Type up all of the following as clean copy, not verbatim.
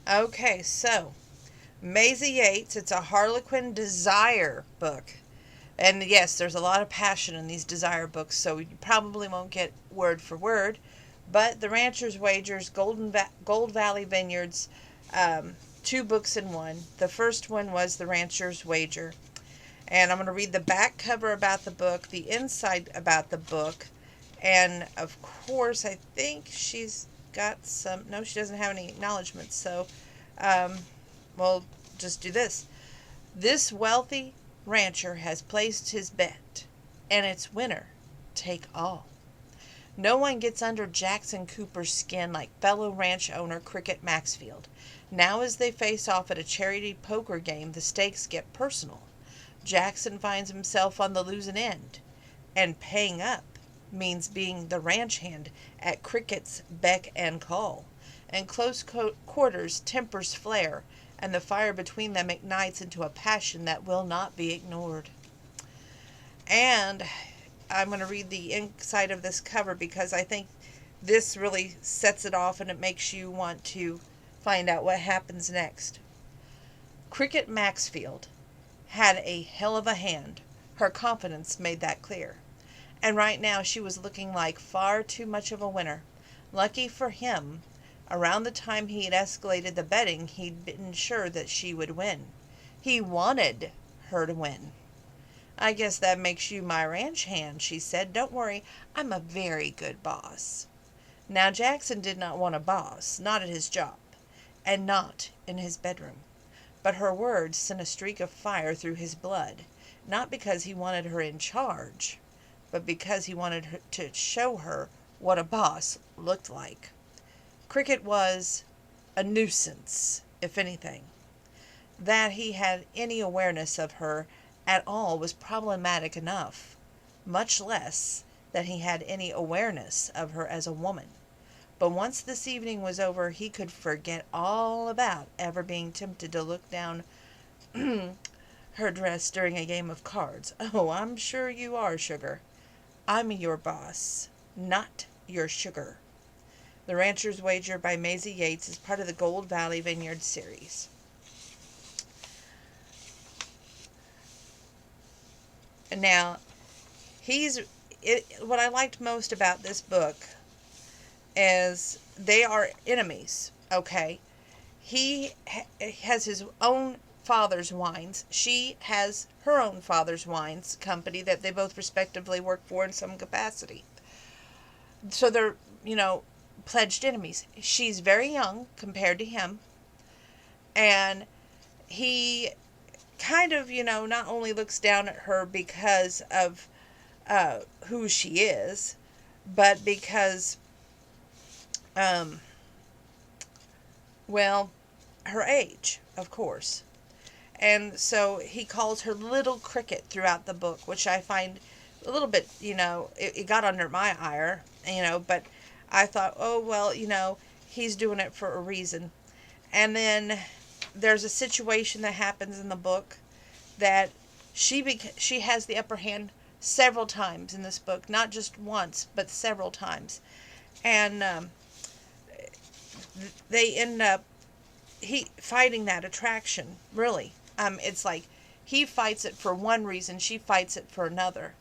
Okay, so Maisie Yates, it's a Harlequin desire book. And yes, there's a lot of passion in these desire books, so you probably won't get word for word. But The Rancher's Wagers, Gold Valley Vineyards, two books in one. The first one was The Rancher's Wager. And I'm going to read the back cover about the book, the inside about the book, and of course, I think she's got some. No, she doesn't have any acknowledgments, so um, we'll just do this. This wealthy rancher has placed his bet, and it's winner take all. No one gets under Jackson Cooper's skin like fellow ranch owner Cricket Maxfield. Now, as they face off at a charity poker game, the stakes get personal. Jackson finds himself on the losing end, and paying up means being the ranch hand at Cricket's beck and call. In close quarters, tempers flare, and the fire between them ignites into a passion that will not be ignored. And I'm going to read the inside of this cover because I think this really sets it off and it makes you want to find out what happens next. Cricket Maxfield had a hell of a hand. Her confidence made that clear. And right now she was looking like far too much of a winner. Lucky for him, around the time he had escalated the betting, he'd been sure that she would win. He wanted her to win. I guess that makes you my ranch hand, she said. Don't worry, I'm a very good boss. Now Jackson did not want a boss, not at his job, and not in his bedroom. But her words sent a streak of fire through his blood, not because he wanted her in charge, but because he wanted her to show her what a boss looked like. Cricket was a nuisance, if anything. That he had any awareness of her at all was problematic enough, much less that he had any awareness of her as a woman. But once this evening was over, he could forget all about ever being tempted to look down her dress during a game of cards. Oh, I'm sure you are, sugar. I'm your boss, not your sugar. The Rancher's Wager by Maisie Yates is part of the Gold Valley Vineyard series. Now, what I liked most about this book is they are enemies, okay? He has his own father's wines. She has her own father's wines company that they both respectively work for in some capacity. So they're, pledged enemies. She's very young compared to him, and he kind of, not only looks down at her because of who she is, but because, well, her age, of course. And so he calls her Little Cricket throughout the book, which I find a little bit, it got under my ire, but I thought, oh, well, he's doing it for a reason. And then there's a situation that happens in the book that she has the upper hand several times in this book, not just once, but several times. And they end up he fighting that attraction, really. It's like he fights it for one reason, she fights it for another.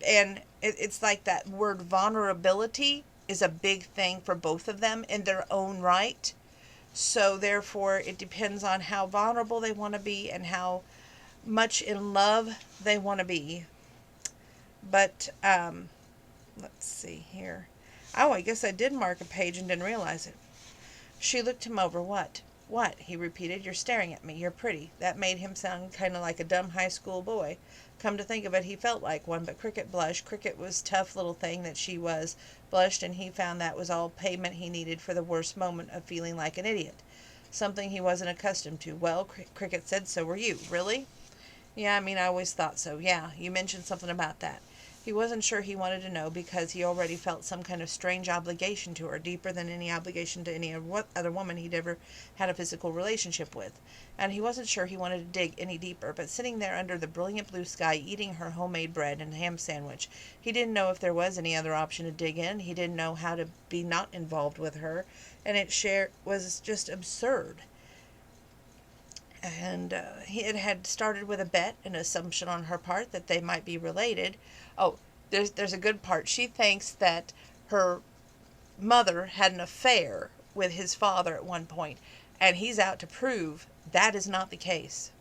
And it's like that word vulnerability is a big thing for both of them in their own right. So therefore, it depends on how vulnerable they want to be and how much in love they want to be. But let's see here. Oh, I guess I did mark a page and didn't realize it. She looked him over. What? What? He repeated. You're staring at me. You're pretty. That made him sound kind of like a dumb high school boy. Come to think of it, he felt like one, but Cricket blushed. Cricket was tough little thing that she was. Blushed, and he found that was all payment he needed for the worst moment of feeling like an idiot. Something he wasn't accustomed to. Well, Cricket said, so were you. Really? Yeah, I always thought so. Yeah, you mentioned something about that. He wasn't sure he wanted to know because he already felt some kind of strange obligation to her, deeper than any obligation to any other woman he'd ever had a physical relationship with. And he wasn't sure he wanted to dig any deeper, but sitting there under the brilliant blue sky, eating her homemade bread and ham sandwich, he didn't know if there was any other option to dig in. He didn't know how to be not involved with her, and it was just absurd. And it had started with a bet, an assumption on her part that they might be related. Oh, there's a good part. She thinks that her mother had an affair with his father at one point, and he's out to prove that is not the case.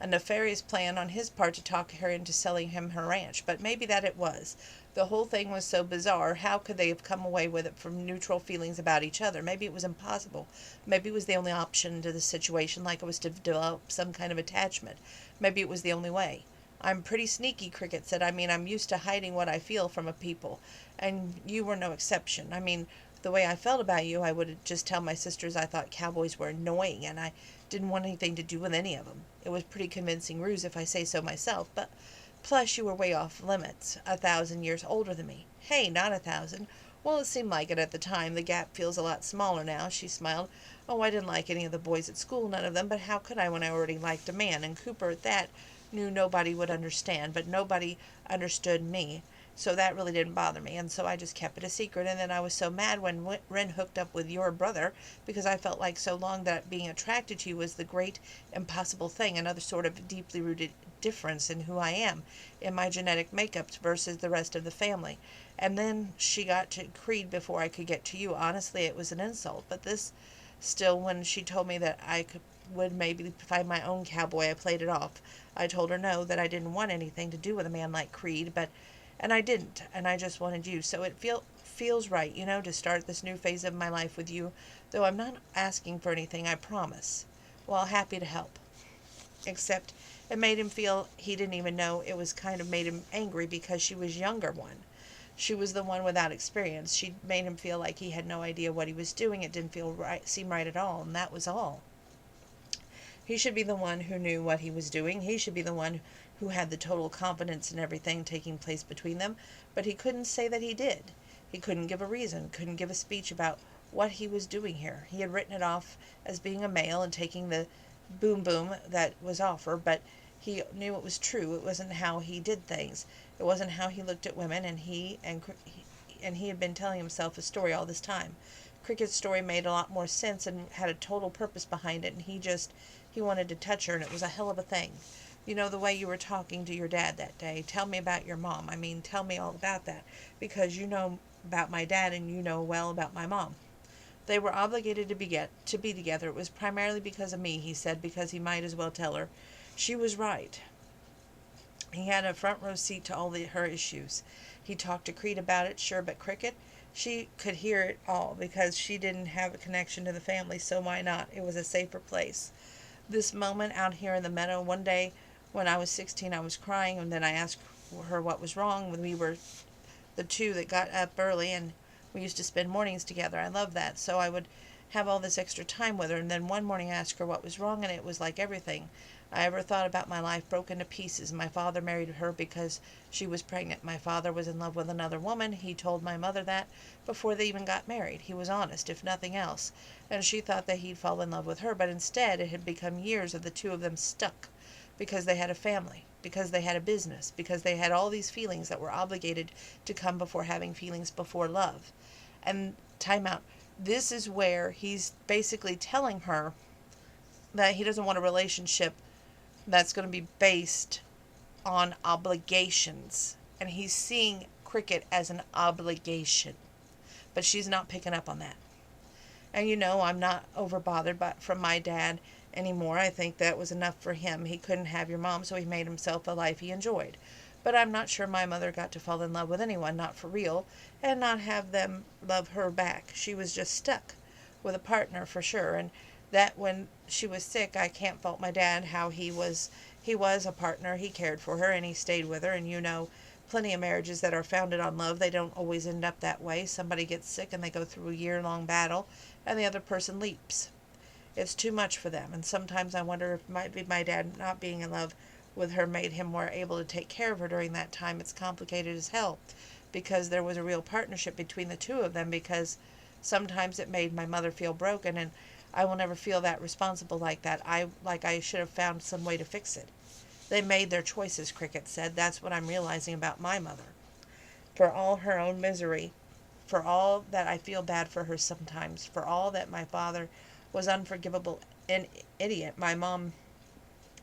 A nefarious plan on his part to talk her into selling him her ranch, but maybe that it was. The whole thing was so bizarre. How could they have come away with it from neutral feelings about each other? Maybe it was impossible. Maybe it was the only option to the situation, like it was to develop some kind of attachment. Maybe it was the only way. I'm pretty sneaky, Cricket said. I mean, I'm used to hiding what I feel from a people, and you were no exception. I mean, the way I felt about you, I would just tell my sisters I thought cowboys were annoying, and I didn't want anything to do with any of them. It was pretty convincing ruse if I say so myself, but plus you were way off limits, 1,000 years older than me. Hey, not 1,000. Well, it seemed like it at the time. The gap feels a lot smaller now, she smiled. Oh, I didn't like any of the boys at school, none of them, but how could I when I already liked a man? And Cooper at that knew nobody would understand, but nobody understood me. So that really didn't bother me, and so I just kept it a secret. And then I was so mad when Ren hooked up with your brother, because I felt like so long that being attracted to you was the great impossible thing, another sort of deeply rooted difference in who I am, in my genetic makeups versus the rest of the family. And then she got to Creed before I could get to you. Honestly, it was an insult, but this still, when she told me that would maybe find my own cowboy, I played it off. I told her no, that I didn't want anything to do with a man like Creed, and I didn't, and I just wanted you. So it feels right, to start this new phase of my life with you, though I'm not asking for anything, I promise. Well, happy to help. Except it made him feel he didn't even know. It was kind of made him angry because she was younger one. She was the one without experience. She made him feel like he had no idea what he was doing. It didn't seem right at all, and that was all. He should be the one who knew what he was doing. He should be the one who had the total confidence in everything taking place between them, but he couldn't say that he did. He couldn't give a reason, couldn't give a speech about what he was doing here. He had written it off as being a male and taking the boom boom that was offered, but he knew it was true. It wasn't how he did things. It wasn't how he looked at women, and he had been telling himself a story all this time. Cricket's story made a lot more sense and had a total purpose behind it, and he wanted to touch her, and it was a hell of a thing. The way you were talking to your dad that day. Tell me about your mom. I mean, tell me all about that, because you know about my dad and you know well about my mom. They were obligated to be together. It was primarily because of me, he said, because he might as well tell her. She was right. He had a front row seat to all her issues. He talked to Creed about it, sure, but Cricket, she could hear it all because she didn't have a connection to the family, so why not? It was a safer place. This moment out here in the meadow, one day when I was 16, I was crying, and then I asked her what was wrong when we were the two that got up early, and we used to spend mornings together. I loved that, so I would have all this extra time with her, and then one morning I asked her what was wrong, and it was like everything I ever thought about my life broken to pieces. My father married her because she was pregnant. My father was in love with another woman. He told my mother that before they even got married. He was honest, if nothing else, and she thought that he'd fall in love with her, but instead it had become years of the two of them stuck because they had a family, because they had a business, because they had all these feelings that were obligated to come before having feelings before love. And time out. This is where he's basically telling her that he doesn't want a relationship that's going to be based on obligations. And he's seeing Cricket as an obligation. But she's not picking up on that. And I'm not over bothered from my dad anymore. I think that was enough for him. He couldn't have your mom, so he made himself a life he enjoyed. But I'm not sure my mother got to fall in love with anyone, not for real, and not have them love her back. She was just stuck with a partner for sure, and that when she was sick, I can't fault my dad how he was a partner. He cared for her and he stayed with her, and plenty of marriages that are founded on love, they don't always end up that way. Somebody gets sick and they go through a year-long battle and the other person leaps. It's too much for them, and sometimes I wonder if it might be my dad not being in love with her made him more able to take care of her during that time. It's complicated as hell because there was a real partnership between the two of them, because sometimes it made my mother feel broken, and I will never feel that responsible like that. I should have found some way to fix it. They made their choices, Cricket said. That's what I'm realizing about my mother. For all her own misery, for all that I feel bad for her sometimes, for all that my father was unforgivable an idiot, my mom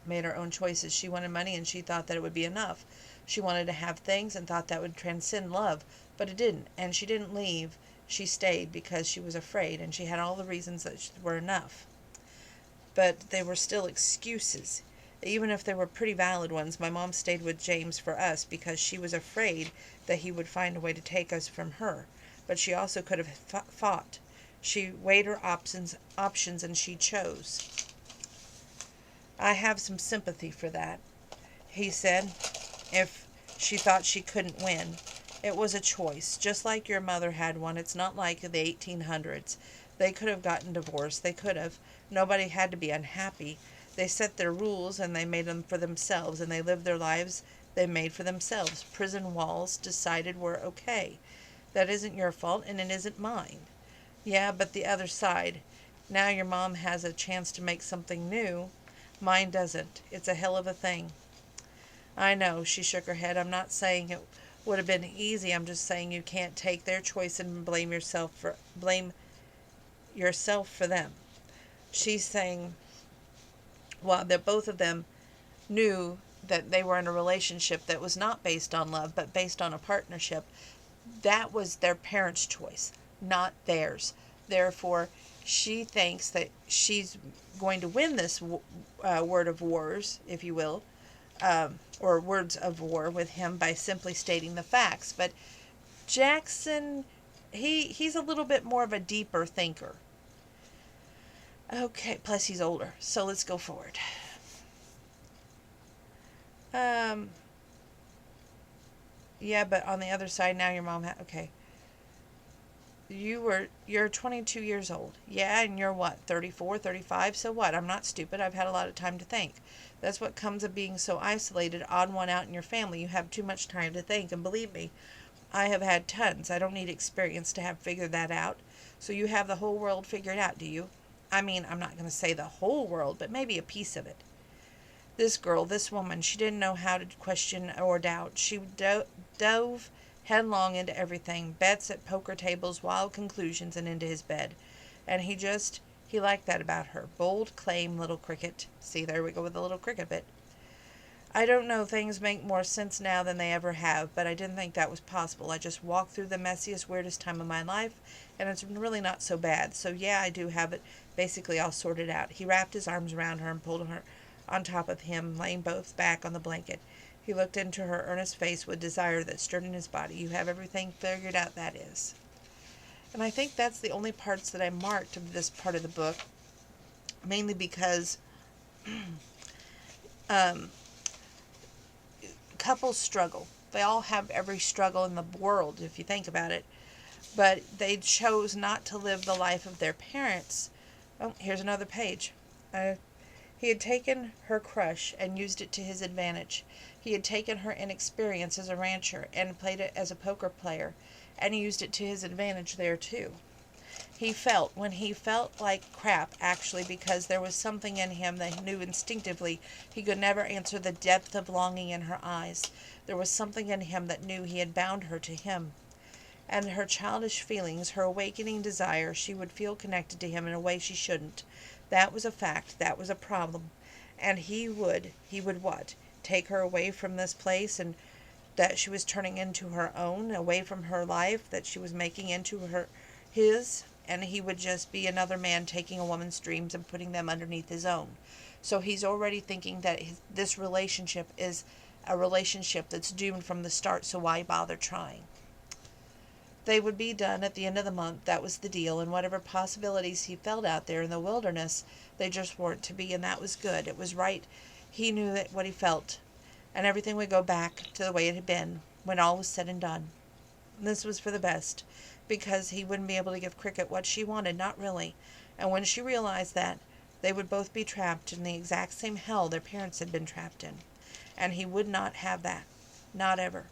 made her own choices. She wanted money and she thought that it would be enough. She wanted to have things and thought that would transcend love, but it didn't. And she didn't leave. She stayed because she was afraid, and she had all the reasons that were enough. But they were still excuses. Even if they were pretty valid ones, my mom stayed with James for us because she was afraid that he would find a way to take us from her. But she also could have fought. She weighed her options and she chose. I have some sympathy for that, he said, if she thought she couldn't win. It was a choice, just like your mother had one. It's not like the 1800s. They could have gotten divorced. They could have. Nobody had to be unhappy. They set their rules and they made them for themselves, and they lived their lives they made for themselves. Prison walls decided were okay. That isn't your fault, and it isn't mine. Yeah, but the other side. Now your mom has a chance to make something new. Mine doesn't. It's a hell of a thing. I know, she shook her head. I'm not saying it would have been easy. I'm just saying you can't take their choice and blame yourself for them. She's saying, well, that both of them knew that they were in a relationship that was not based on love, but based on a partnership. That was their parents' choice, not theirs. Therefore, she thinks that she's going to win this word of wars, if you will, or words of war with him by simply stating the facts. But Jackson, he's a little bit more of a deeper thinker. Okay, plus he's older, so let's go forward. Yeah, but on the other side, now your mom okay. You're 22 years old. Yeah, and you're what, 34, 35? So what? I'm not stupid. I've had a lot of time to think. That's what comes of being so isolated, odd one out in your family. You have too much time to think, and believe me, I have had tons. I don't need experience to have figured that out. So you have the whole world figured out, do you? I mean, I'm not going to say the whole world, but maybe a piece of it. This girl, this woman, she didn't know how to question or doubt. She dove headlong into everything, bets at poker tables, wild conclusions, and into his bed. And he liked that about her. Bold claim, little cricket. See, there we go with the little cricket bit. I don't know, things make more sense now than they ever have, but I didn't think that was possible. I just walked through the messiest, weirdest time of my life, and it's really not so bad. So yeah, I do have it basically all sorted out. He wrapped his arms around her and pulled her on top of him, laying both back on the blanket. He looked into her earnest face with desire that stirred in his body. You have everything figured out, that is. And I think that's the only parts that I marked of this part of the book, mainly because couples struggle. They all have every struggle in the world, if you think about it. But they chose not to live the life of their parents. Oh, here's another page. He had taken her crush and used it to his advantage. He had taken her inexperience as a rancher and played it as a poker player, and he used it to his advantage there too. When he felt like crap, actually, because there was something in him that he knew instinctively he could never answer the depth of longing in her eyes. There was something in him that knew he had bound her to him. And her childish feelings, her awakening desire, she would feel connected to him in a way she shouldn't. That was a fact. That was a problem. And he would what? Take her away from this place and that she was turning into her own, away from her life that she was making into his, and he would just be another man taking a woman's dreams and putting them underneath his own. So he's already thinking that this relationship is a relationship that's doomed from the start, so why bother trying? They would be done at the end of the month. That was the deal, and whatever possibilities he felt out there in the wilderness, they just weren't to be, and that was good. It was right. He knew that what he felt, and everything would go back to the way it had been when all was said and done. And this was for the best, because he wouldn't be able to give Cricket what she wanted, not really. And when she realized that, they would both be trapped in the exact same hell their parents had been trapped in. And he would not have that. Not ever.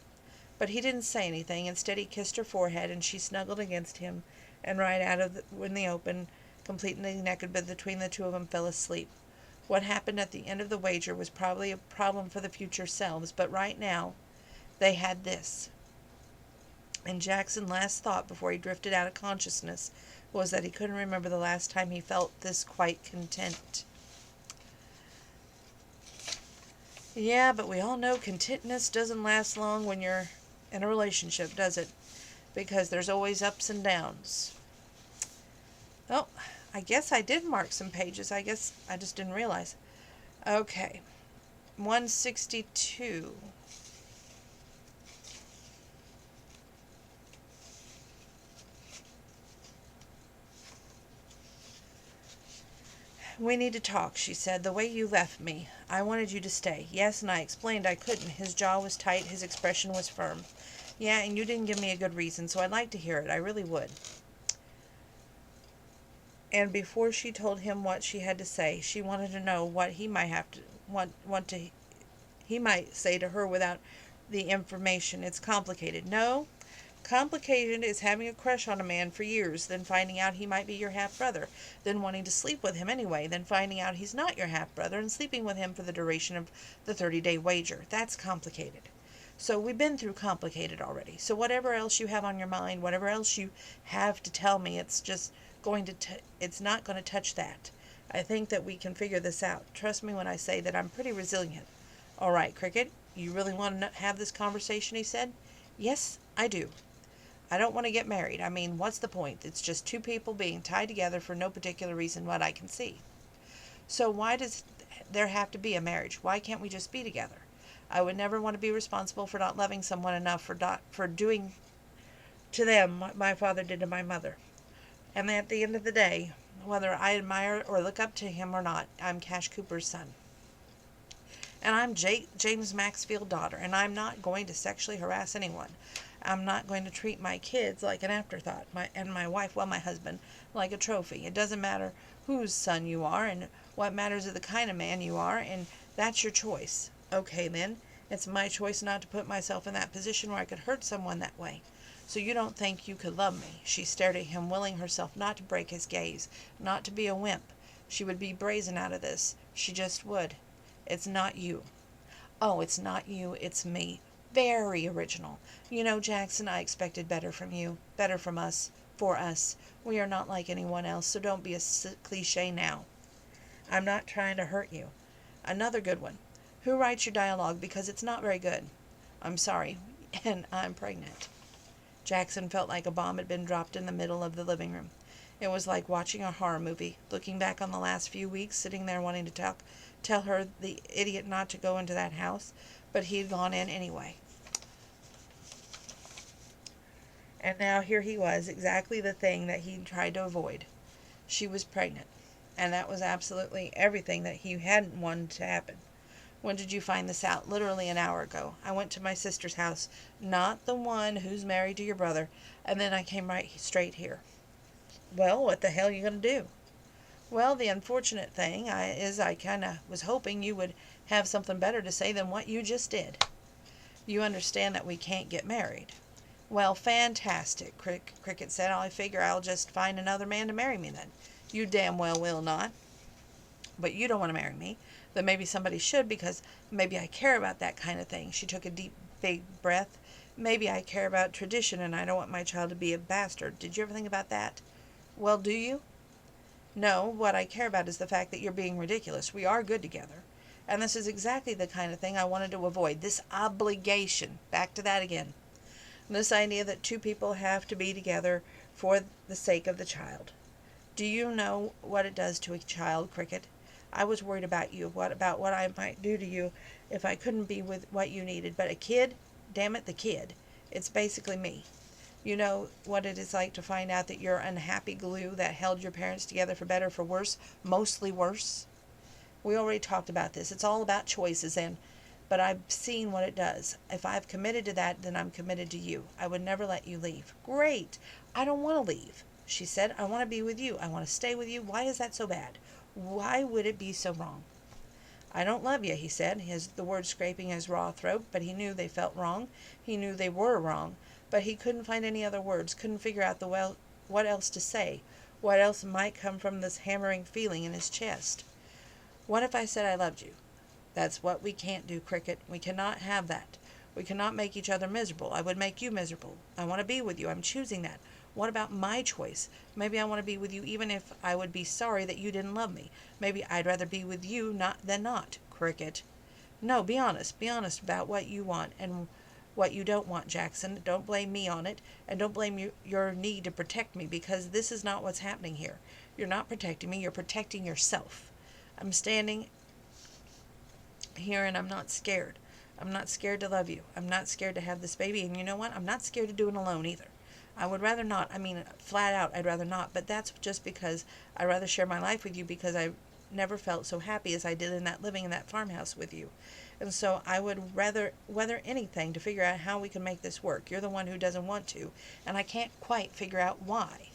But he didn't say anything. Instead, he kissed her forehead, and she snuggled against him, and right out in the open, completely naked between the two of them, fell asleep. What happened at the end of the wager was probably a problem for the future selves, but right now, they had this. And Jackson's last thought before he drifted out of consciousness was that he couldn't remember the last time he felt this quite content. Yeah, but we all know contentness doesn't last long when you're in a relationship, does it? Because there's always ups and downs. Oh, I guess I did mark some pages. I guess I just didn't realize. Okay, 162. We need to talk, she said. The way you left me. I wanted you to stay. Yes, and I explained I couldn't. His jaw was tight, his expression was firm. Yeah, and you didn't give me a good reason, so I'd like to hear it. I really would. And before she told him what she had to say, she wanted to know what he might have to want to he might say to her without the information. It's complicated. No, complicated is having a crush on a man for years, then finding out he might be your half brother, then wanting to sleep with him anyway, then finding out he's not your half brother and sleeping with him for the duration of the 30-day wager. That's complicated. So we've been through complicated already. So whatever else you have on your mind, whatever else you have to tell me, it's just it's not going to touch that. I think that we can figure this out. Trust me when I say that I'm pretty resilient. All right, Cricket, you really want to have this conversation, he said. Yes, I do. I don't want to get married. I mean, what's the point? It's just two people being tied together for no particular reason what I can see. So why does there have to be a marriage? Why can't we just be together? I would never want to be responsible for not loving someone enough for doing to them what my father did to my mother. And at the end of the day, whether I admire or look up to him or not, I'm Cash Cooper's son. And I'm James Maxfield's daughter, and I'm not going to sexually harass anyone. I'm not going to treat my kids like an afterthought, my wife, well, my husband, like a trophy. It doesn't matter whose son you are, and what matters is the kind of man you are, and that's your choice. Okay, then, it's my choice not to put myself in that position where I could hurt someone that way. So you don't think you could love me? She stared at him, willing herself not to break his gaze, not to be a wimp. She would be brazen out of this. She just would. It's not you. Oh, it's not you, it's me. Very original. You know, Jackson, I expected better from you, better from us, for us. We are not like anyone else, so don't be a cliche now. I'm not trying to hurt you. Another good one. Who writes your dialogue? Because it's not very good. I'm sorry, and I'm pregnant. Jackson felt like a bomb had been dropped in the middle of the living room. It was like watching a horror movie, looking back on the last few weeks, sitting there wanting to tell her, the idiot, not to go into that house, but he'd gone in anyway. And now here he was, exactly the thing that he'd tried to avoid. She was pregnant, and that was absolutely everything that he hadn't wanted to happen. When did you find this out? Literally an hour ago. I went to my sister's house, not the one who's married to your brother, and then I came right straight here. Well, what the hell are you going to do? Well, the unfortunate thing is I kind of was hoping you would have something better to say than what you just did. You understand that we can't get married. Well, fantastic, Cricket said. I figure I'll just find another man to marry me then. You damn well will not. But you don't want to marry me. Then maybe somebody should, because maybe I care about that kind of thing. She took a deep, big breath. Maybe I care about tradition and I don't want my child to be a bastard. Did you ever think about that? Well, do you? No, what I care about is the fact that you're being ridiculous. We are good together. And this is exactly the kind of thing I wanted to avoid. This obligation. Back to that again. This idea that two people have to be together for the sake of the child. Do you know what it does to a child, Cricket? I was worried about you, about what I might do to you if I couldn't be with what you needed. But a kid, damn it, the kid, it's basically me. You know what it is like to find out that you're unhappy glue that held your parents together for better or for worse, mostly worse. We already talked about this. It's all about choices, but I've seen what it does. If I've committed to that, then I'm committed to you. I would never let you leave. Great. I don't want to leave, she said. I want to be with you. I want to stay with you. Why is that so bad? Why would it be so wrong? I don't love you, he said, the words scraping his raw throat, but he knew they felt wrong. He knew they were wrong, but he couldn't find any other words, couldn't figure out what else to say, what else might come from this hammering feeling in his chest. What if I said I loved you? That's what we can't do, Cricket. We cannot have that. We cannot make each other miserable. I would make you miserable. I want to be with you. I'm choosing that. What about my choice? Maybe I want to be with you even if I would be sorry that you didn't love me. Maybe I'd rather be with you than not, Cricket. No, be honest. Be honest about what you want and what you don't want, Jackson. Don't blame me on it, and don't blame your need to protect me, because this is not what's happening here. You're not protecting me, you're protecting yourself. I'm standing here and I'm not scared. I'm not scared to love you. I'm not scared to have this baby. And you know what? I'm not scared to do it alone either. I would rather not. I mean, flat out, I'd rather not. But that's just because I'd rather share my life with you, because I never felt so happy as I did in that living in that farmhouse with you. And so I would rather weather anything to figure out how we can make this work. You're the one who doesn't want to, and I can't quite figure out why.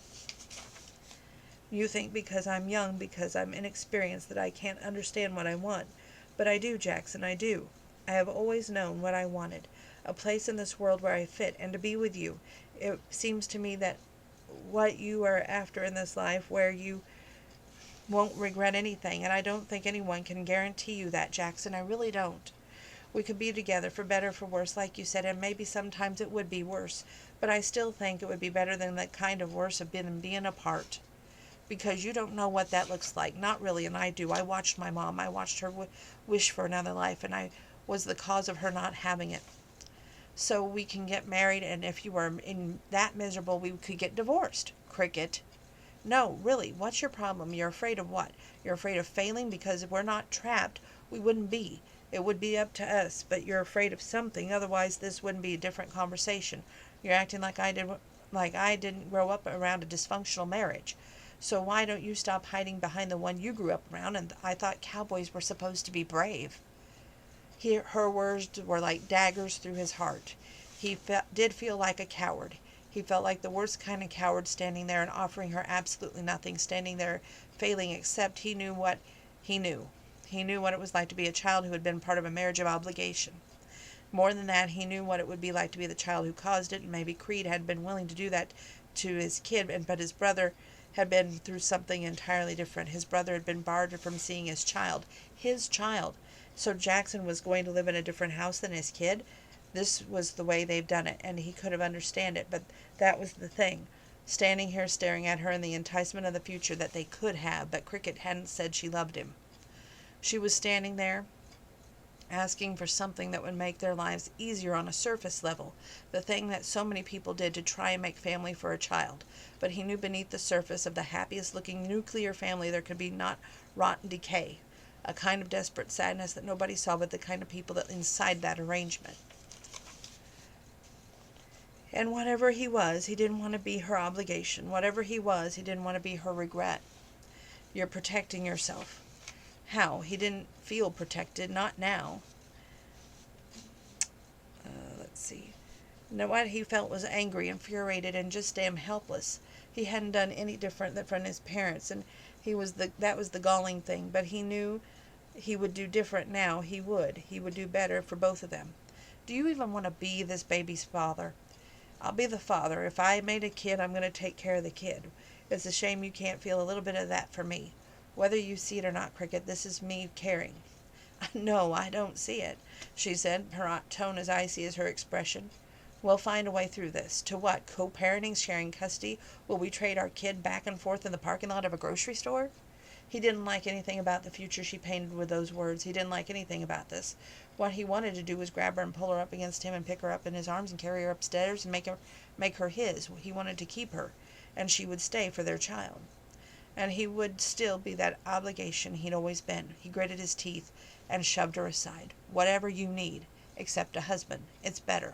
You think because I'm young, because I'm inexperienced, that I can't understand what I want. But I do, Jackson, I do. I have always known what I wanted. A place in this world where I fit, and to be with you. It seems to me that what you are after in this life, where you won't regret anything, and I don't think anyone can guarantee you that, Jackson. I really don't. We could be together for better, for worse, like you said, and maybe sometimes it would be worse. But I still think it would be better than that kind of worse of being apart. Because you don't know what that looks like. Not really, and I do. I watched my mom. I watched her wish for another life, and I was the cause of her not having it. So we can get married, and if you were in that miserable, we could get divorced. Cricket. No, really, what's your problem? You're afraid of what? You're afraid of failing? Because if we're not trapped, we wouldn't be. It would be up to us, but you're afraid of something. Otherwise, this wouldn't be a different conversation. You're acting like I didn't grow up around a dysfunctional marriage. So why don't you stop hiding behind the one you grew up around? And I thought cowboys were supposed to be brave. Her words were like daggers through his heart. He did feel like a coward. He felt like the worst kind of coward, standing there and offering her absolutely nothing, standing there failing, except he knew what he knew. He knew what it was like to be a child who had been part of a marriage of obligation. More than that, he knew what it would be like to be the child who caused it, and maybe Creed had been willing to do that to his kid, but his brother had been through something entirely different. His brother had been barred from seeing his child. His child. So Jackson was going to live in a different house than his kid. This was the way they've done it, and he could have understood it, but that was the thing. Standing here staring at her in the enticement of the future that they could have, but Cricket hadn't said she loved him. She was standing there, asking for something that would make their lives easier on a surface level, the thing that so many people did to try and make family for a child. But he knew beneath the surface of the happiest looking nuclear family there could be not rotten decay, a kind of desperate sadness that nobody saw but the kind of people that inside that arrangement. And whatever he was, he didn't want to be her obligation. Whatever he was, he didn't want to be her regret. You're protecting yourself. How? He didn't feel protected, not now. Let's see. Now, what he felt was angry, infuriated, and just damn helpless. He hadn't done any different than from his parents, and that was the galling thing. But he knew he would do different now. He would do better for both of them. Do you even want to be this baby's father? I'll be the father. If I made a kid, I'm going to take care of the kid. It's a shame you can't feel a little bit of that for me. Whether you see it or not, Cricket, this is me caring. No, I don't see it, she said, her tone as icy as her expression. We'll find a way through this. To what? Co-parenting, sharing custody? Will we trade our kid back and forth in the parking lot of a grocery store? He didn't like anything about the future she painted with those words. He didn't like anything about this. What he wanted to do was grab her and pull her up against him and pick her up in his arms and carry her upstairs and make her his. He wanted to keep her, and she would stay for their child. And he would still be that obligation he'd always been. He gritted his teeth and shoved her aside. Whatever you need, except a husband. It's better.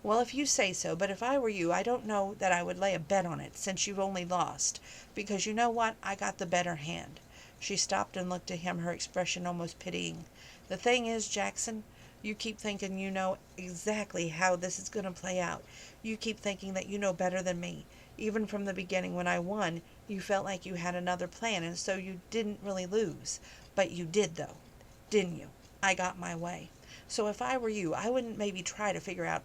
Well, if you say so, but if I were you, I don't know that I would lay a bet on it, since you've only lost. Because you know what? I got the better hand. She stopped and looked at him, her expression almost pitying. The thing is, Jackson, you keep thinking you know exactly how this is going to play out. You keep thinking that you know better than me. Even from the beginning, when I won, you felt like you had another plan, and so you didn't really lose. But you did, though, didn't you? I got my way. So if I were you, I wouldn't maybe try to figure out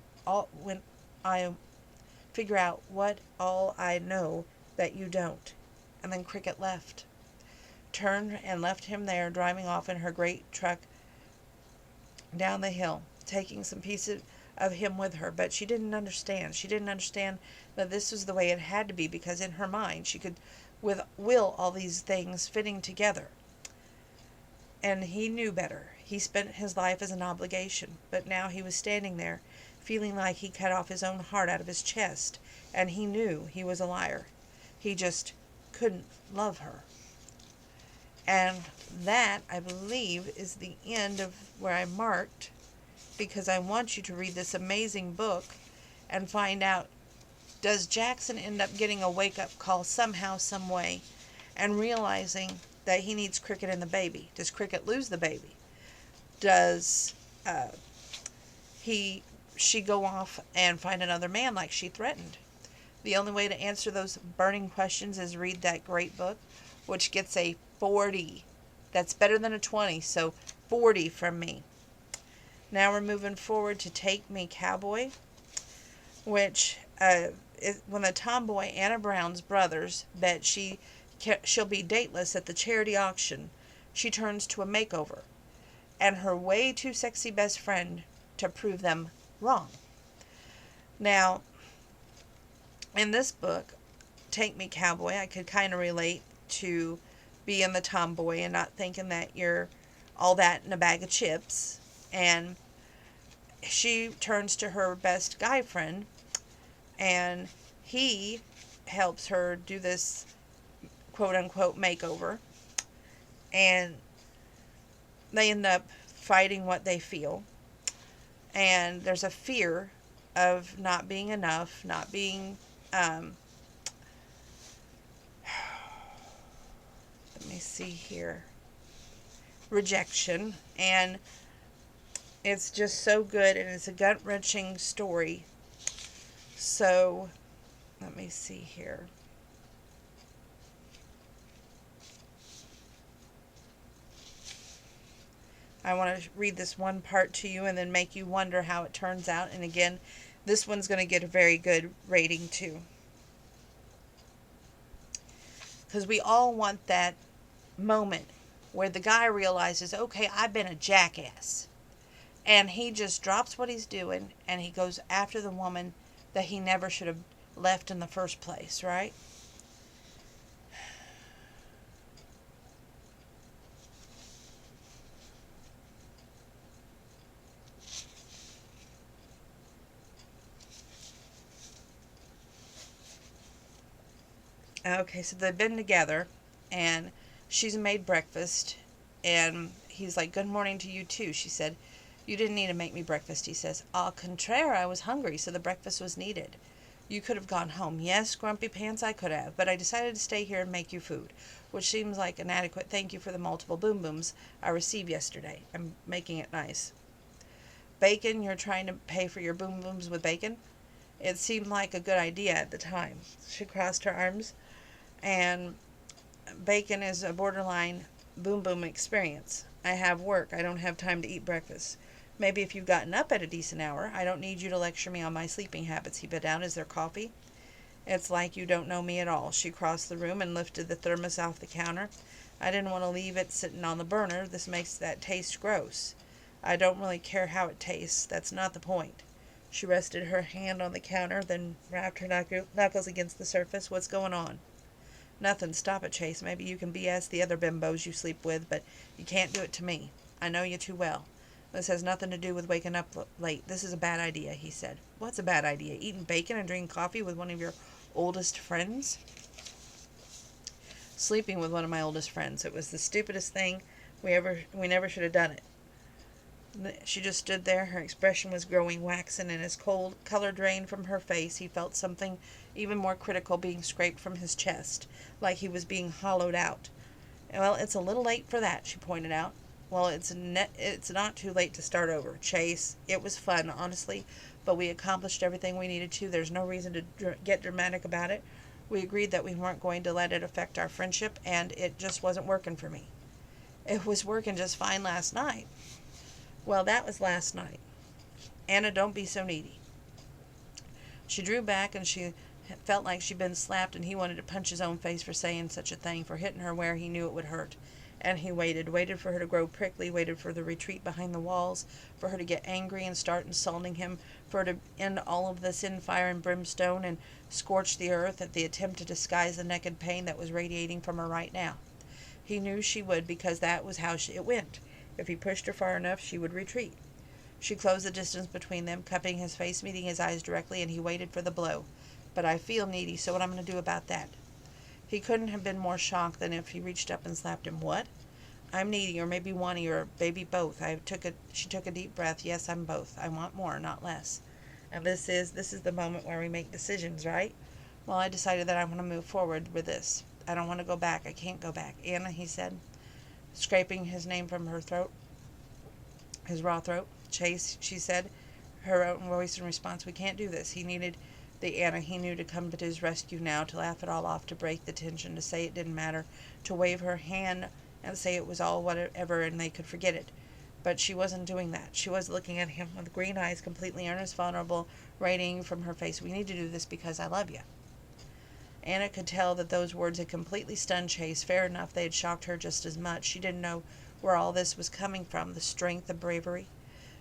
what all I know that you don't. And then Cricket left. Turned and left him there, driving off in her great truck down the hill, taking some pieces of him with her. But she didn't understand. She didn't understand that this was the way it had to be, because in her mind she could will all these things fitting together. And he knew better. He spent his life as an obligation, but now he was standing there, feeling like he cut off his own heart out of his chest, and he knew he was a liar. He just couldn't love her. And that, I believe, is the end of where I marked, because I want you to read this amazing book and find out, does Jackson end up getting a wake-up call somehow, some way, and realizing that he needs Cricket and the baby? Does Cricket lose the baby? Does she go off and find another man like she threatened? The only way to answer those burning questions is read that great book, which gets a 40. That's better than a 20, so 40 from me. Now we're moving forward to Take Me, Cowboy, which when the tomboy Anna Brown's brothers bet she'll be dateless at the charity auction, she turns to a makeover and her way too sexy best friend to prove them wrong. Now, in this book, Take Me, Cowboy, I could kind of relate to being the tomboy and not thinking that you're all that in a bag of chips. And she turns to her best guy friend, and he helps her do this quote-unquote makeover. And they end up fighting what they feel. And there's a fear of not being enough, not being... let me see here. Rejection. And it's just so good, and it's a gut-wrenching story. So, let me see here. I want to read this one part to you and then make you wonder how it turns out. And again, this one's going to get a very good rating too. Because we all want that moment where the guy realizes, okay, I've been a jackass. And he just drops what he's doing and he goes after the woman that he never should have left in the first place, right? Okay, so they've been together, and she's made breakfast, and he's like, good morning to you too. She said, you didn't need to make me breakfast. He says, au contraire, I was hungry, so the breakfast was needed. You could have gone home. Yes, grumpy pants, I could have, but I decided to stay here and make you food, which seems like an adequate thank you for the multiple boom booms I received yesterday. I'm making it nice. Bacon, you're trying to pay for your boom booms with bacon? It seemed like a good idea at the time. She crossed her arms. And bacon is a borderline boom boom experience. I have work. I don't have time to eat breakfast. Maybe if you've gotten up at a decent hour, I don't need you to lecture me on my sleeping habits. He bit down. Is there coffee? It's like you don't know me at all. She crossed the room and lifted the thermos off the counter. I didn't want to leave it sitting on the burner. This makes that taste gross. I don't really care how it tastes. That's not the point. She rested her hand on the counter, then rapped her knuckles against the surface. What's going on? Nothing. Stop it, Chase. Maybe you can BS the other bimbos you sleep with, but you can't do it to me. I know you too well. This has nothing to do with waking up late. This is a bad idea, he said. What's a bad idea? Eating bacon and drinking coffee with one of your oldest friends? Sleeping with one of my oldest friends. It was the stupidest thing we never should have done it. She just stood there. Her expression was growing waxen, and as cold color drained from her face, he felt something even more critical being scraped from his chest, like he was being hollowed out. Well, it's a little late for that, she pointed out. Well, it's not too late to start over. Chase, it was fun, honestly, but we accomplished everything we needed to. There's no reason to get dramatic about it. We agreed that we weren't going to let it affect our friendship, and it just wasn't working for me. It was working just fine last night. Well, that was last night. Anna, don't be so needy. She drew back, and she felt like she'd been slapped, and he wanted to punch his own face for saying such a thing, for hitting her where he knew it would hurt. And he waited for her to grow prickly, waited for the retreat behind the walls, for her to get angry and start insulting him, for her to end all of this in fire and brimstone and scorch the earth at the attempt to disguise the naked pain that was radiating from her right now. He knew she would, because that was how it went. If he pushed her far enough, she would retreat. She closed the distance between them, cupping his face, meeting his eyes directly, and he waited for the blow. But I feel needy, so what I'm going to do about that? He couldn't have been more shocked than if he reached up and slapped him. What? I'm needy, or maybe wanty, or maybe both. She took a deep breath. Yes, I'm both. I want more, not less. And this is the moment where we make decisions, right? Well, I decided that I want to move forward with this. I don't want to go back. I can't go back. Anna, he said, scraping his name from her throat, his raw throat. Chase, she said, her own voice in response. We can't do this. He needed the Anna he knew to come to his rescue now, to laugh it all off, to break the tension, to say it didn't matter, to wave her hand and say it was all whatever and they could forget it. But she wasn't doing that. She was looking at him with green eyes, completely earnest, vulnerable, radiating from her face. We need to do this because I love you. Anna could tell that those words had completely stunned Chase. Fair enough, they had shocked her just as much. She didn't know where all this was coming from, the strength, the bravery.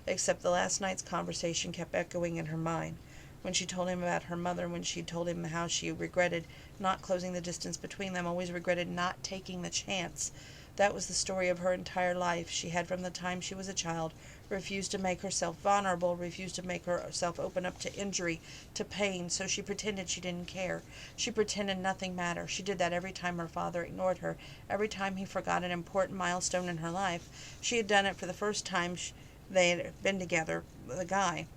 Except the last night's conversation kept echoing in her mind. When she told him about her mother, when she told him how she regretted not closing the distance between them, always regretted not taking the chance. That was the story of her entire life. She had, from the time she was a child, refused to make herself vulnerable, refused to make herself open up to injury, to pain, so she pretended she didn't care. She pretended nothing mattered. She did that every time her father ignored her, every time he forgot an important milestone in her life. She had done it for the first time they had been together with a guy,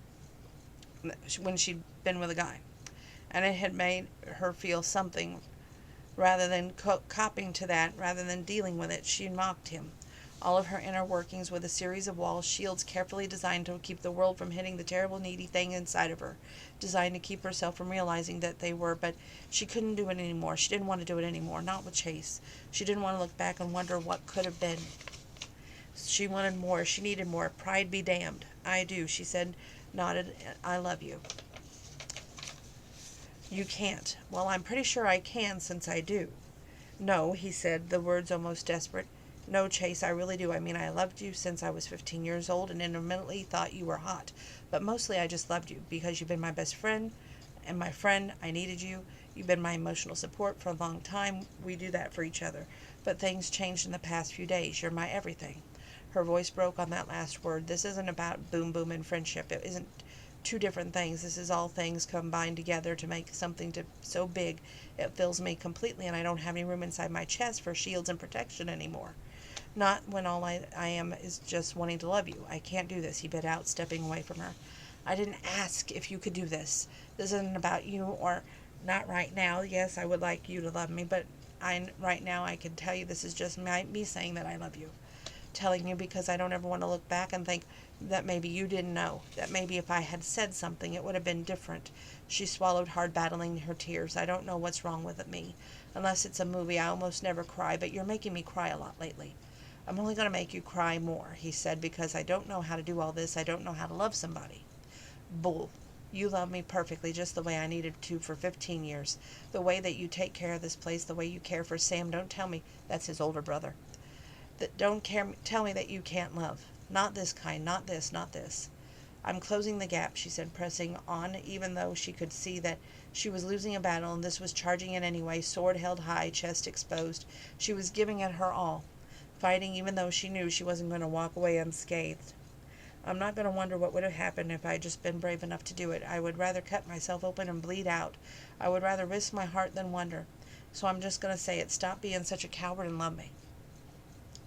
when she'd been with a guy. And it had made her feel something. Rather than copying to that, rather than dealing with it, she mocked him. All of her inner workings with a series of walls, shields carefully designed to keep the world from hitting the terrible needy thing inside of her, designed to keep herself from realizing that they were, but she couldn't do it anymore. She didn't want to do it anymore, not with Chase. She didn't want to look back and wonder what could have been. She wanted more. She needed more. Pride be damned. I do, she said, nodded. I love you. You can't. Well, I'm pretty sure I can, since I do. No, he said, the words almost desperate. No, Chase, I really do. I mean, I loved you since I was 15 years old and intermittently thought you were hot. But mostly I just loved you because you've been my best friend and my friend. I needed you. You've been my emotional support for a long time. We do that for each other. But things changed in the past few days. You're my everything. Her voice broke on that last word. This isn't about boom boom and friendship. It isn't two different things. This is all things combined together to make something so big it fills me completely, and I don't have any room inside my chest for shields and protection anymore. Not when all I am is just wanting to love you. I can't do this, he bit out, stepping away from her. I didn't ask if you could do this. This isn't about you, or not right now. Yes, I would like you to love me, but right now I can tell you this is just me saying that I love you. Telling you because I don't ever want to look back and think that maybe you didn't know, that maybe if I had said something it would have been different. She swallowed hard, battling her tears. I don't know what's wrong with me. Unless it's a movie, I almost never cry, but you're making me cry a lot lately. I'm only going to make you cry more, he said, because I don't know how to do all this. I don't know how to love somebody. Bull. You love me perfectly, just the way I needed to for 15 years. The way that you take care of this place, the way you care for Sam. Don't tell me that's his older brother. Tell me that you can't love. Not this kind, not this, not this. I'm closing the gap, she said, pressing on, even though she could see that she was losing a battle, and this was charging it anyway, sword held high, chest exposed. She was giving it her all, fighting even though she knew she wasn't going to walk away unscathed. I'm not going to wonder what would have happened if I had just been brave enough to do it. I would rather cut myself open and bleed out. I would rather risk my heart than wonder. So I'm just going to say it. Stop being such a coward and love me.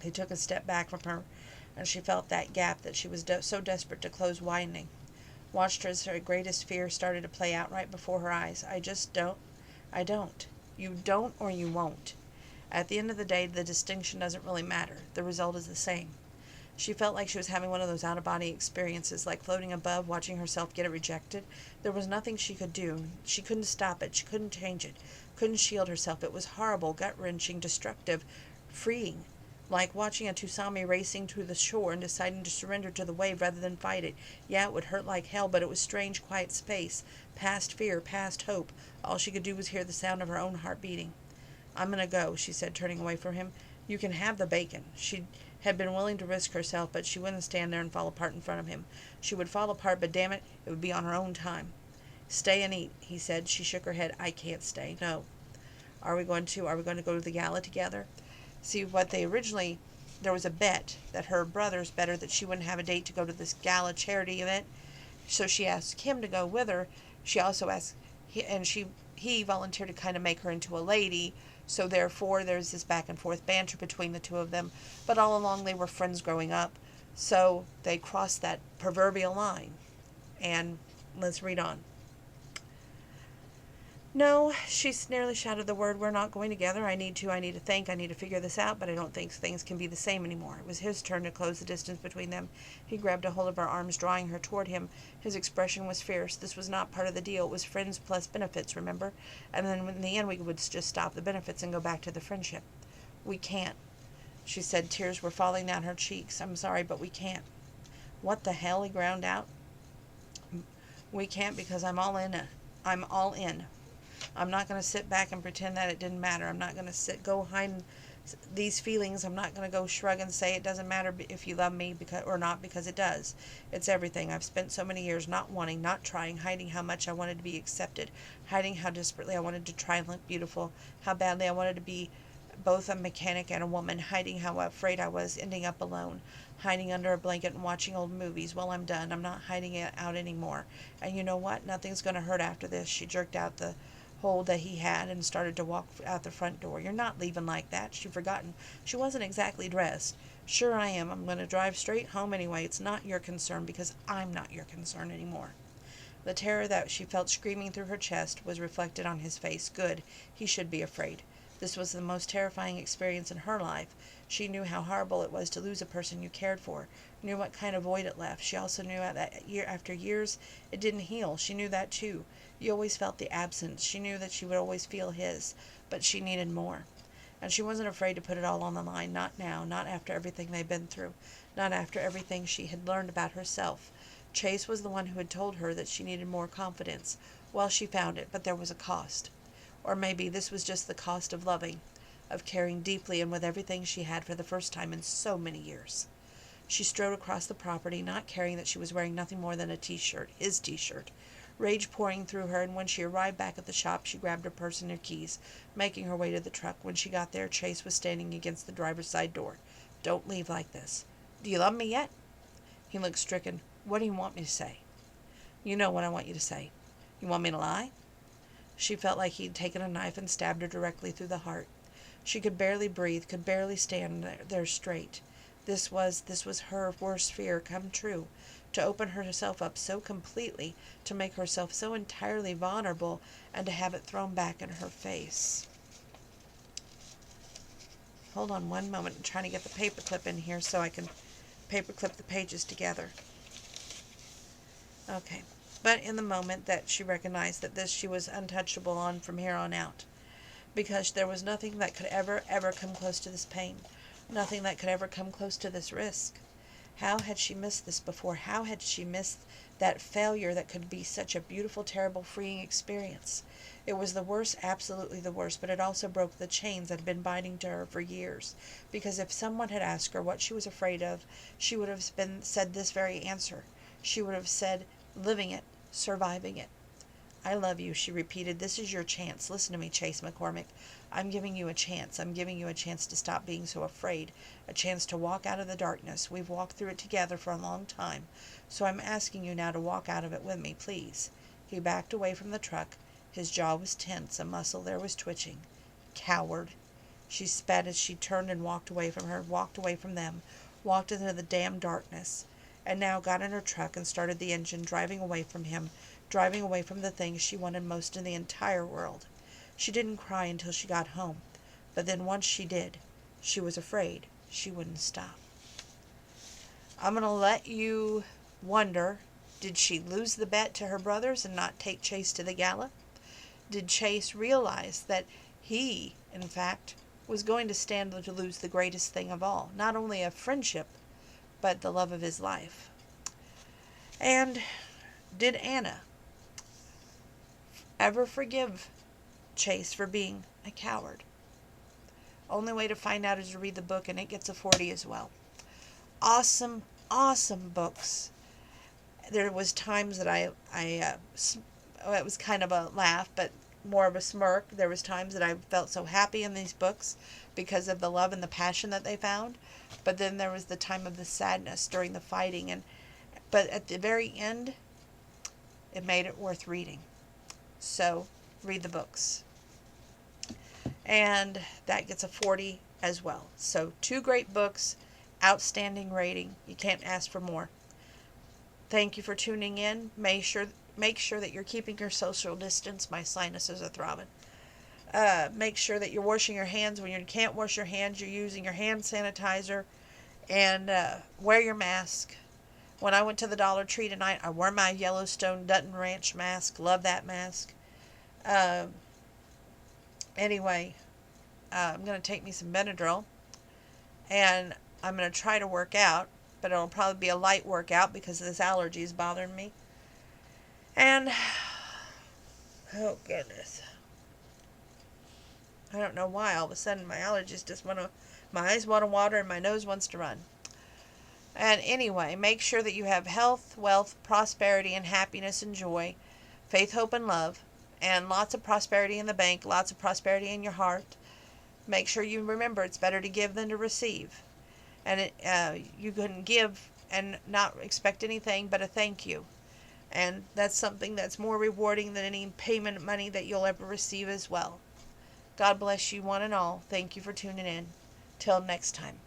He took a step back from her, and she felt that gap that she was so desperate to close widening. Watched her as her greatest fear started to play out right before her eyes. I don't. You don't or you won't. At the end of the day, the distinction doesn't really matter. The result is the same. She felt like she was having one of those out-of-body experiences, like floating above, watching herself get it rejected. There was nothing she could do. She couldn't stop it. She couldn't change it. Couldn't shield herself. It was horrible, gut-wrenching, destructive, freeing. Like watching a tsunami racing to the shore and deciding to surrender to the wave rather than fight it. Yeah, it would hurt like hell, but it was strange, quiet space. Past fear, past hope. All she could do was hear the sound of her own heart beating. I'm going to go, she said, turning away from him. You can have the bacon. She had been willing to risk herself, but she wouldn't stand there and fall apart in front of him. She would fall apart, but damn it, it would be on her own time. Stay and eat, he said. She shook her head. I can't stay. No. Are we going to go to the gala together? See, what they originally there was a bet that her brothers bet her that she wouldn't have a date to go to this gala charity event. So she asked him to go with her. She also asked, he volunteered to kind of make her into a lady. So therefore, there's this back and forth banter between the two of them. But all along, they were friends growing up. So they crossed that proverbial line. And let's read on. No, she nearly shouted the word, we're not going together. I need to think, I need to figure this out, but I don't think things can be the same anymore. It was his turn to close the distance between them. He grabbed a hold of her arms, drawing her toward him. His expression was fierce. This was not part of the deal. It was friends plus benefits, remember? And then in the end, we would just stop the benefits and go back to the friendship. We can't, she said. Tears were falling down her cheeks. I'm sorry, but we can't. What the hell? He ground out. We can't because I'm all in. I'm all in. I'm not going to sit back and pretend that it didn't matter. I'm not going to go hide these feelings. I'm not going to go shrug and say it doesn't matter if you love me or not, because it does. It's everything. I've spent so many years not wanting, not trying, hiding how much I wanted to be accepted, hiding how desperately I wanted to try and look beautiful, how badly I wanted to be both a mechanic and a woman, hiding how afraid I was ending up alone, hiding under a blanket and watching old movies. Well, I'm done. I'm not hiding it out anymore. And you know what? Nothing's going to hurt after this. She jerked out the hold that he had and started to walk out the front door. You're not leaving like that. She'd forgotten. She wasn't exactly dressed. Sure I am. I'm going to drive straight home anyway. It's not your concern because I'm not your concern anymore. The terror that she felt screaming through her chest was reflected on his face. Good. He should be afraid. This was the most terrifying experience in her life. She knew how horrible it was to lose a person you cared for, knew what kind of void it left. She also knew that after years it didn't heal. She knew that too. You always felt the absence. She knew that she would always feel his, but she needed more. And she wasn't afraid to put it all on the line, not now, not after everything they'd been through, not after everything she had learned about herself. Chase was the one who had told her that she needed more confidence. Well, she found it, but there was a cost. Or maybe this was just the cost of loving, of caring deeply and with everything she had for the first time in so many years. She strode across the property, not caring that she was wearing nothing more than a t-shirt, his t-shirt. Rage pouring through her, and when she arrived back at the shop, she grabbed her purse and her keys, making her way to the truck. When she got there, Chase was standing against the driver's side door. Don't leave like this. Do you love me yet? He looked stricken. What do you want me to say? You know what I want you to say. You want me to lie? She felt like he'd taken a knife and stabbed her directly through the heart. She could barely breathe, could barely stand there straight. This was her worst fear come true. To open herself up so completely, to make herself so entirely vulnerable, and to have it thrown back in her face. Hold on one moment. I'm trying to get the paperclip in here so I can paperclip the pages together. Okay. But in the moment that she recognized that she was untouchable on from here on out, because there was nothing that could ever come close to this pain, nothing that could ever come close to this risk. How had she missed this before? How had she missed that failure that could be such a beautiful, terrible, freeing experience? It was the worst, absolutely the worst, but it also broke the chains that had been binding to her for years. Because if someone had asked her what she was afraid of, she would have said this very answer. She would have said, living it, surviving it. I love you, she repeated. This is your chance. Listen to me, Chase McCormick. I'm giving you a chance. I'm giving you a chance to stop being so afraid, a chance to walk out of the darkness. We've walked through it together for a long time, so I'm asking you now to walk out of it with me, please. He backed away from the truck. His jaw was tense. A muscle there was twitching. Coward. She spat as she turned and walked away from her, walked away from them, walked into the damn darkness, and now got in her truck and started the engine, driving away from him, driving away from the things she wanted most in the entire world. She didn't cry until she got home, but then once she did, she was afraid she wouldn't stop. I'm going to let you wonder, did she lose the bet to her brothers and not take Chase to the gala? Did Chase realize that he, in fact, was going to stand to lose the greatest thing of all, not only a friendship, but the love of his life? And did Anna ever forgive Chase for being a coward? Only way to find out is to read the book, and it gets a 40 as well. Awesome, awesome books. There was times that it was kind of a laugh, but more of a smirk. There was times that I felt so happy in these books because of the love and the passion that they found. But then there was the time of the sadness during the fighting, but at the very end, it made it worth reading. So, read the books. And that gets a 40 as well. So, 2 great books, outstanding rating. You can't ask for more. Thank you for tuning in. Make sure that you're keeping your social distance. My sinuses are throbbing. Make sure that you're washing your hands. When you can't wash your hands, you're using your hand sanitizer. And wear your mask. When I went to the Dollar Tree tonight, I wore my Yellowstone Dutton Ranch mask. Love that mask. Anyway, I'm going to take me some Benadryl. And I'm going to try to work out. But it'll probably be a light workout because this allergy is bothering me. And, oh goodness. I don't know why all of a sudden my allergies just my eyes want to water and my nose wants to run. And anyway, make sure that you have health, wealth, prosperity, and happiness and joy, faith, hope, and love, and lots of prosperity in the bank, lots of prosperity in your heart. Make sure you remember it's better to give than to receive. And you can give and not expect anything but a thank you. And that's something that's more rewarding than any payment money that you'll ever receive as well. God bless you one and all. Thank you for tuning in. Till next time.